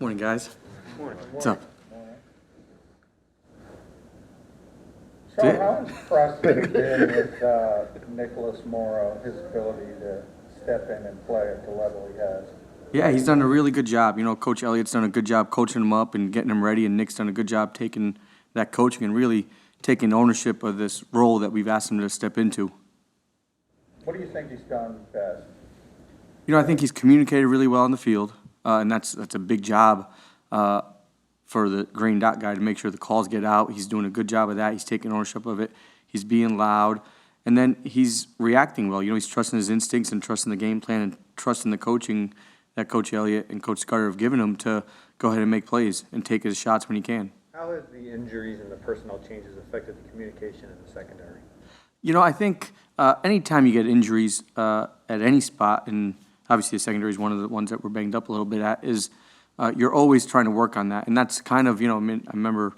Morning, guys. Morning. What's up? Sean, how impressed have you been with Nicholas Morrow, his ability to step in and play at the level he has? Yeah, he's done a really good job. Coach Elliott's done a good job coaching him up and getting him ready, and Nick's done a good job taking that coaching and really taking ownership of this role that we've asked him to step into. What do you think he's done best? I think he's communicated really well on the field, and that's a big job for the green dot guy to make sure the calls get out. He's doing a good job of that. He's taking ownership of it. He's being loud, and then he's reacting well. He's trusting his instincts and trusting the game plan and trusting the coaching that Coach Elliott and Coach Scudder have given him to go ahead and make plays and take his shots when he can. How has the injuries and the personnel changes affected the communication in the secondary? I think anytime you get injuries at any spot, and obviously the secondary is one of the ones that we're banged up a little bit at, is you're always trying to work on that. And that's kind of, I remember,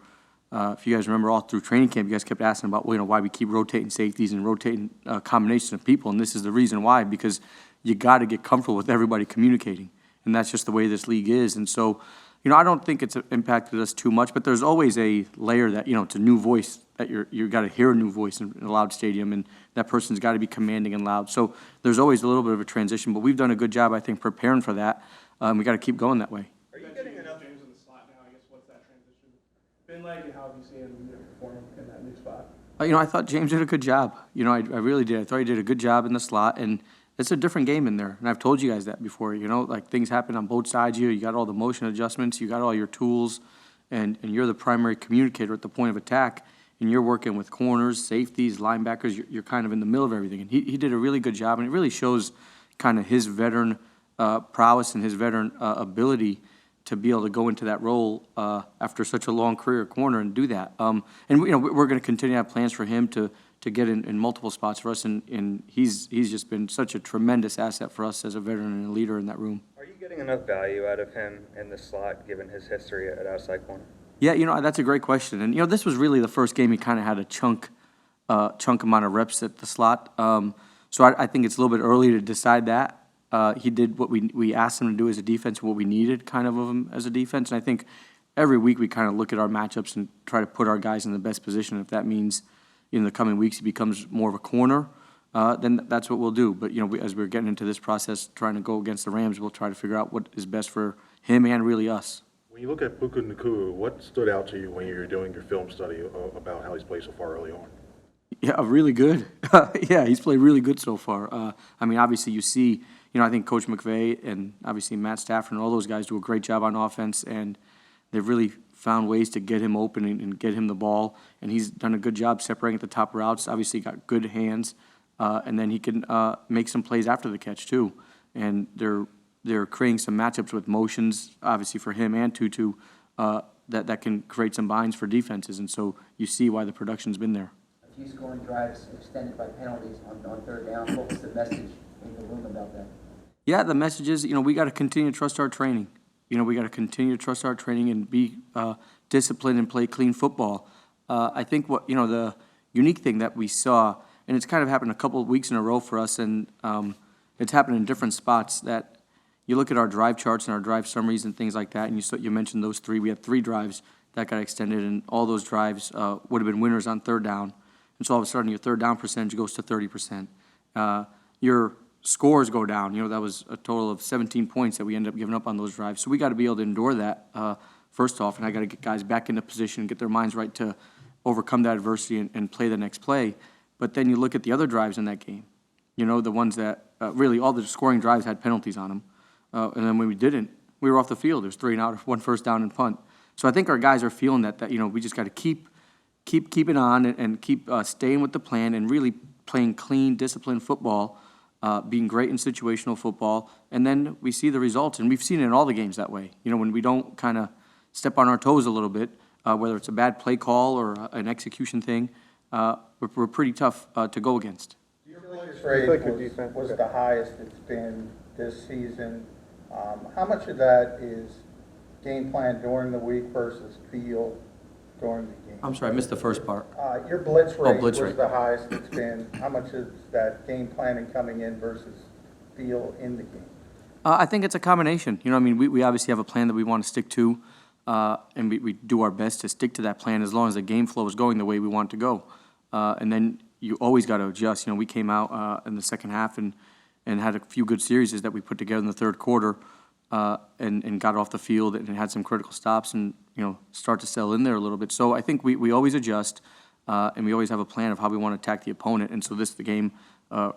if you guys remember all through training camp, you guys kept asking about, why we keep rotating safeties and rotating combinations of people. And this is the reason why, because you got to get comfortable with everybody communicating. And that's just the way this league is. And so, I don't think it's impacted us too much, but there's always a layer that, it's a new voice that you got to hear a new voice in a loud stadium, and that person's got to be commanding and loud. So there's always a little bit of a transition, but we've done a good job, I think, preparing for that. We got to keep going that way. Are you getting enough James in the slot now? I guess what's that transition been like, and how have you seen him perform in that new spot? I thought James did a good job. I really did. I thought he did a good job in the slot, and it's a different game in there. And I've told you guys that before. Things happen on both sides of you. You got all the motion adjustments. You got all your tools, and you're the primary communicator at the point of attack, and you're working with corners, safeties, linebackers. You're kind of in the middle of everything. And he did a really good job, and it really shows kind of his veteran prowess and his veteran ability to be able to go into that role after such a long career at corner and do that. And we're going to continue to have plans for him to get in multiple spots for us, and he's just been such a tremendous asset for us as a veteran and a leader in that room. Are you getting enough value out of him in the slot, given his history at outside corner? Yeah, that's a great question. And, this was really the first game he kind of had a chunk amount of reps at the slot. So I think it's a little bit early to decide that. He did what we asked him to do as a defense, what we needed kind of him as a defense. And I think every week we kind of look at our matchups and try to put our guys in the best position. If that means in the coming weeks he becomes more of a corner, then that's what we'll do. But, as we're getting into this process, trying to go against the Rams, we'll try to figure out what is best for him and really us. When you look at Puka Nacua, what stood out to you when you were doing your film study about how he's played so far early on? Yeah, really good. Yeah, he's played really good so far. Obviously you see, I think Coach McVay and obviously Matt Stafford and all those guys do a great job on offense, and they've really found ways to get him open and get him the ball, and he's done a good job separating at the top routes. Obviously got good hands, and then he can make some plays after the catch too. And they're creating some matchups with motions, obviously for him and Tutu, that can create some binds for defenses, and so you see why the production's been there. A few scoring drives extended by penalties on third down. What was the message in the room about that? Yeah, the message is, we got to continue to trust our training. We got to continue to trust our training and be disciplined and play clean football. I think what, the unique thing that we saw, and it's kind of happened a couple of weeks in a row for us, and it's happened in different spots, that you look at our drive charts and our drive summaries and things like that, and you mentioned those three. We had 3 drives that got extended, and all those drives would have been winners on third down. And so all of a sudden your third down percentage goes to 30%. Your scores go down. That was a total of 17 points that we ended up giving up on those drives. So we got to be able to endure that first off, and I got to get guys back into position and get their minds right to overcome that adversity and play the next play. But then you look at the other drives in that game. The ones that really all the scoring drives had penalties on them. And then when we didn't, we were off the field. There's 3 and out, 1 first down and punt. So I think our guys are feeling that we just got to keep it on and keep staying with the plan and really playing clean, disciplined football, being great in situational football, and then we see the results. And we've seen it in all the games that way. When we don't kind of step on our toes a little bit, whether it's a bad play call or an execution thing, we're pretty tough to go against. Your blitz rate was the highest it's been this season. How much of that is game plan during the week versus feel during the game? I'm sorry, I missed the first part. Your blitz rate blitz was rate. the highest it's been. How much is that game planning coming in versus feel in the game? I think it's a combination. You know, I mean, we obviously have a plan that we want to stick to, and we do our best to stick to that plan as long as the game flow is going the way we want it to go. And then you always got to adjust. You know, we came out in the second half and had a few good series that we put together in the third quarter, and got off the field and had some critical stops and, you know, start to settle in there a little bit. So I think we always adjust, and we always have a plan of how we want to attack the opponent. And so the game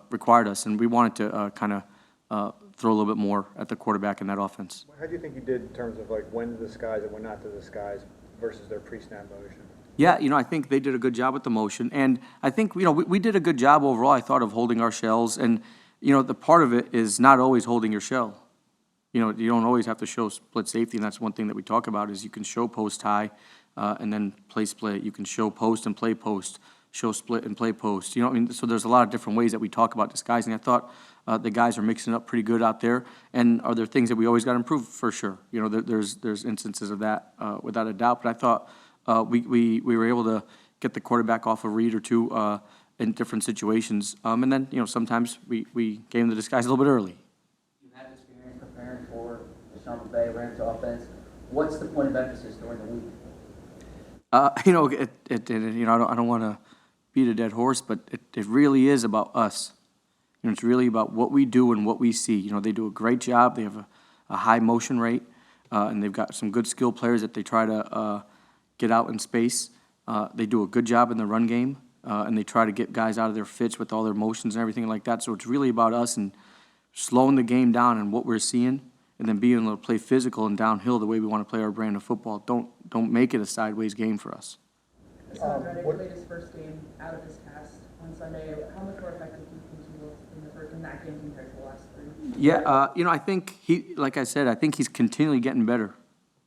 required us, and we wanted to kind of throw a little bit more at the quarterback in that offense. How do you think you did in terms of like when to disguise and when not to disguise versus their pre-snap motion? Yeah, you know, I think they did a good job with the motion, and I think, you know, we did a good job overall, I thought, of holding our shells, and, you know, the part of it is not always holding your shell. You know, you don't always have to show split safety, and that's one thing that we talk about is you can show post high and then play split. You can show post and play post, show split and play post. You know, I mean, so there's a lot of different ways that we talk about disguising. I thought the guys are mixing it up pretty good out there, and are there things that we always got to improve? For sure. You know, there's instances of that without a doubt, but I thought we were able to get the quarterback off a read or two in different situations, and then, you know, sometimes we gave him the disguise a little bit early. You have experience preparing for the Sean Desai Rams offense. What's the point of emphasis during the week? You know, you know, I don't want to beat a dead horse, but it really is about us. You know, it's really about what we do and what we see. You know, they do a great job. They have a high motion rate, and they've got some good skill players that they try to get out in space. They do a good job in the run game, and they try to get guys out of their fits with all their motions and everything like that. So it's really about us and slowing the game down and what we're seeing, and then being able to play physical and downhill the way we want to play our brand of football. Don't make it a sideways game for us. Hassan Reddick played his first game out of his cast on Sunday. How much more effective do you think he looked in that game compared to the last three? Yeah, you know, I think like I said, I think he's continually getting better,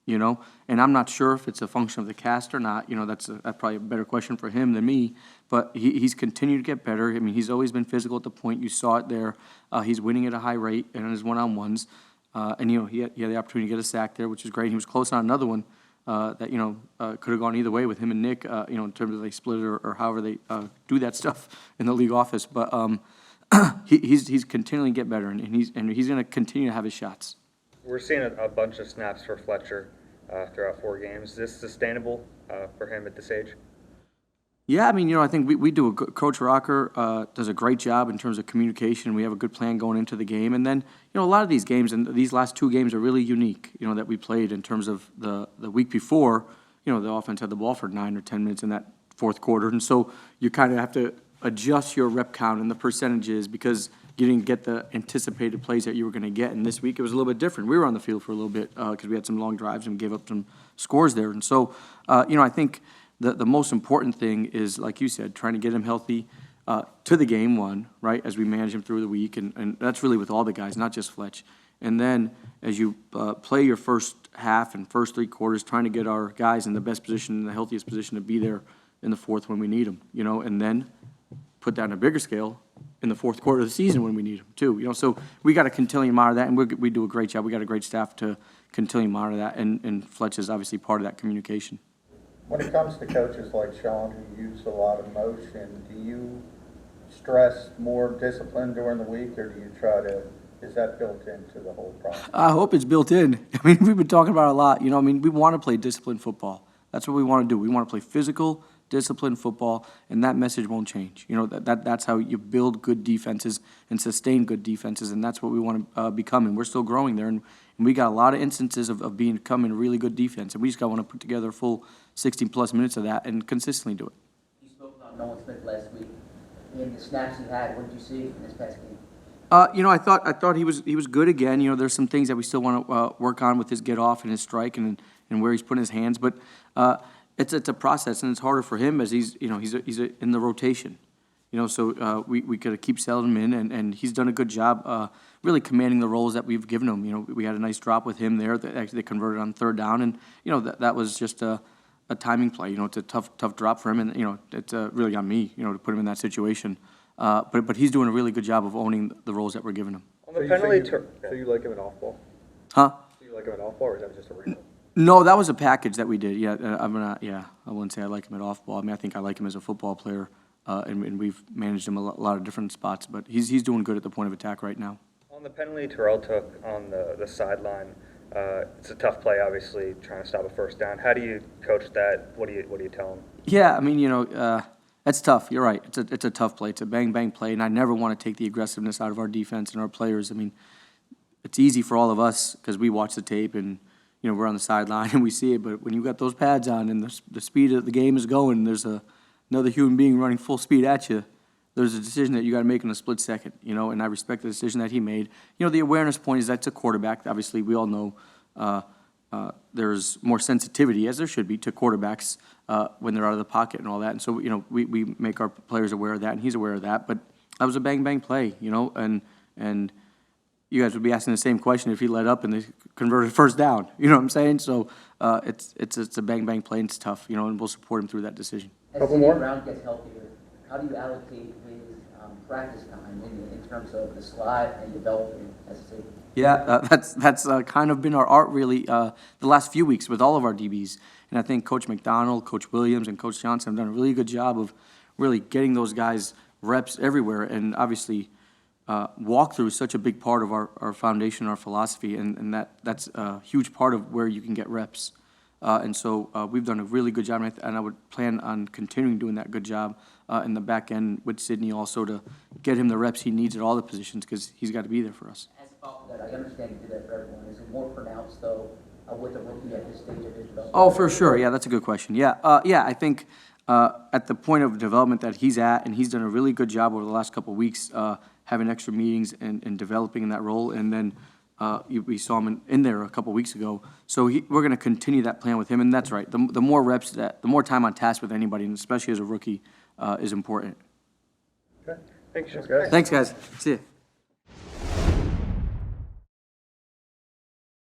you know, and I'm not sure if it's a function of the cast or not. You know, that's probably a better question for him than me, but he's continued to get better. I mean, he's always been physical at the point. You saw it there. He's winning at a high rate in his one-on-ones, and, you know, he had the opportunity to get a sack there, which is great. He was close on another one that, you know, could have gone either way with him and Nick, you know, in terms of they split it or however they do that stuff in the league office. But he's continually get better, and he's going to continue to have his shots. We're seeing a bunch of snaps for Fletcher throughout 4 games. Is this sustainable for him at this age? Yeah, I mean, you know, I think we do Coach Rocker does a great job in terms of communication. We have a good plan going into the game. And then, you know, a lot of these games, and these last 2 games are really unique, you know, that we played in terms of the week before, you know, the offense had the ball for 9 or 10 minutes in that fourth quarter. And so you kind of have to adjust your rep count and the percentages because you didn't get the anticipated plays that you were going to get. And this week it was a little bit different. We were on the field for a little bit because we had some long drives and gave up some scores there. And so, you know, I think the most important thing is, like you said, trying to get him healthy to the game one, right, as we manage him through the week. And that's really with all the guys, not just Fletch. And then as you play your first half and first 3 quarters, trying to get our guys in the best position, in the healthiest position to be there in the fourth when we need them, you know, and then put that on a bigger scale in the fourth quarter of the season when we need them too, you know. So we got to continually monitor that, and we do a great job. We got a great staff to continually monitor that, and Fletch is obviously part of that communication. When it comes to coaches like Sean who use a lot of motion, do you stress more discipline during the week, or do you try to, is that built into the whole process? I hope it's built in. I mean, we've been talking about it a lot. You know, I mean, we want to play disciplined football. That's what we want to do. We want to play physical, disciplined football, and that message won't change. You know, that's how you build good defenses and sustain good defenses, and that's what we want to become. And we're still growing there, and we got a lot of instances of becoming a really good defense, and we just got to want to put together a full 16-plus minutes of that and consistently do it. You spoke about Nolan Smith last week. In the snaps he had, what did you see in this past game? You know, I thought he was good again. You know, there's some things that we still want to work on with his get off and his strike and where he's putting his hands, but it's a process, and it's harder for him as he's in the rotation. You know, so we got to keep selling him in, and he's done a good job really commanding the roles that we've given him. You know, we had a nice drop with him there that actually they converted on 3rd down, and you know that was just a timing play. You know, it's a tough drop for him, and you know it's really on me, you know, to put him in that situation. But he's doing a really good job of owning the roles that we're giving him. On the penalty So you like him at off ball? Huh? Do you like him at off ball, or is that just a wrinkle? No, that was a package that we did. Yeah, I wouldn't say I like him at off ball. I mean, I think I like him as a football player, and we've managed him a lot of different spots. But he's doing good at the point of attack right now. On On the penalty Terrell took on the sideline, it's a tough play, obviously, trying to stop a first down. How do you coach that? What do you tell him? Yeah, I mean, that's tough. You're right. It's a tough play. It's a bang-bang play, and I never want to take the aggressiveness out of our defense and our players. I mean, it's easy for all of us because we watch the tape and, we're on the sideline and we see it. But when you got those pads on and the speed of the game is going, and there's another human being running full speed at you, there's a decision that you got to make in a split second, and I respect the decision that he made. The awareness point is that's a quarterback. Obviously, we all know there's more sensitivity, as there should be, to quarterbacks when they're out of the pocket and all that. And so, we make our players aware of that, and he's aware of that. But that was a bang-bang play, and you guys would be asking the same question if he let up and they converted first down. You know what I'm saying? So it's a bang-bang play, and it's tough, and we'll support him through that decision. As C.J. Brown gets healthier, how do you allocate his practice time in terms of the slot and developing as a safety? Yeah, that's kind of been our art, really, the last few weeks with all of our DBs. And I think Coach McDonald, Coach Williams, and Coach Johnson have done a really good job of really getting those guys reps everywhere. And obviously, walkthrough is such a big part of our foundation, our philosophy, and that's a huge part of where you can get reps. And so we've done a really good job, and I would plan on continuing doing that good job in the back end with Sidney also to get him the reps he needs at all the positions because he's got to be there for us. As a follow-up to that, I understand you do that for everyone. Is it more pronounced, though, with a rookie at this stage of his development? Oh, for sure. Yeah, that's a good question. Yeah, I think at the point of development that he's at, and he's done a really good job over the last couple of weeks having extra meetings and developing in that role, and then we saw him in there a couple weeks ago. So we're going to continue that plan with him, and that's right. The more reps, the more time on task with anybody, and especially as a rookie, is important. Okay. Thanks, Sean. Thanks, guys. See you.